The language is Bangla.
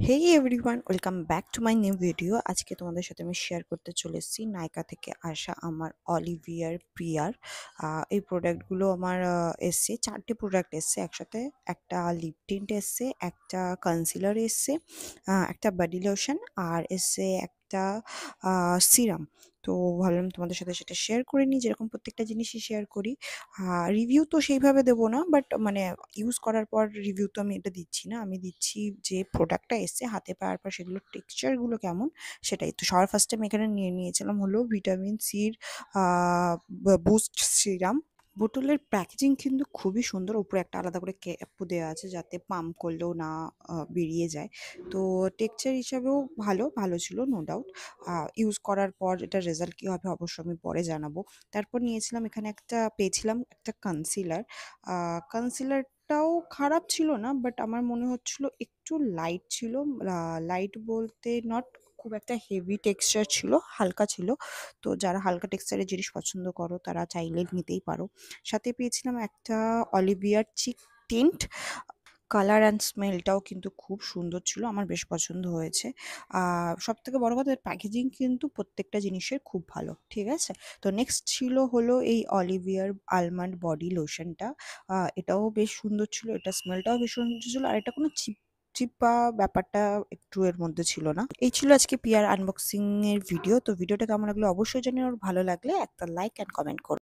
Hey everyone, welcome back to my new video. আজকে তোমাদের সাথে আমি শেয়ার করতে চলে এসেছি নাইকা থেকে আসা আমার অলিভিয়ার প্রিয়ার এই প্রোডাক্টগুলো আমার এসছে। 4টে প্রোডাক্ট এসছে একসাথে। একটা লিপ টিন্ট এসছে, একটা কনসিলার এসছে, একটা বডি লোশন, আর এসছে একটা সিরাম। তো ভাবলাম তোমাদের সাথে সেটা শেয়ার করে নিই, যেরকম প্রত্যেকটা জিনিসই শেয়ার করি। রিভিউ তো সেইভাবে দেবো না, বাট মানে ইউজ করার পর রিভিউ তো আমি এটা দিচ্ছি না, আমি দিচ্ছি যে প্রোডাক্টটা এসছে হাতে পাওয়ার পর সেগুলোর টেক্সচারগুলো কেমন সেটাই। তো সবার ফার্স্টে আমি এখানে নিয়েছিলাম হলো ভিটামিন সির বুস্ট সিরাম। বোতলের প্যাকেজিং কিন্তু খুবই সুন্দর, উপরে একটা আলাদা করে ক্যাপও দেওয়া আছে যাতে পাম্প করলেও না বেরিয়ে যায়। তো টেক্সচার হিসাবেও ভালো ছিল, নো ডাউট। ইউজ করার পর এটার রেজাল্ট কী হবে অবশ্য আমি পরে জানাবো। তারপর নিয়েছিলাম এখানে পেয়েছিলাম একটা কনসিলার। কনসিলারটাও খারাপ ছিল না, বাট আমার মনে হচ্ছিল একটু লাইট ছিল। লাইট বলতে নট খুব একটা হেভি টেক্সচার ছিল, হালকা ছিল। তো যারা হালকা টেক্সচারের জিনিস পছন্দ করো তারা চাইলে নিতেই পারো। সাথে পেয়েছিলাম একটা অলিভিয়ার চিক টিন্ট। কালার অ্যান্ড স্মেলটাও কিন্তু খুব সুন্দর ছিল, আমার বেশ পছন্দ হয়েছে। সবথেকে বড় কথা, এর প্যাকেজিং কিন্তু প্রত্যেকটা জিনিসের খুব ভালো, ঠিক আছে? তো নেক্সট ছিল হলো এই অলিভিয়ার আলমন্ড বডি লোশনটা। এটাও বেশ সুন্দর ছিল, এটার স্মেলটাও বেশ সুন্দর ছিল, আর এটা কোনো চিপা ব্যাপারটা একটু এর মধ্যে ছিল না। এই ছিল আজকে পিয়ার আনবক্সিং এর ভিডিও। তো ভিডিওটা কেমন লাগলো অবশ্যই জানিও, আর ভালো লাগলে একটা লাইক অ্যান্ড কমেন্ট করো।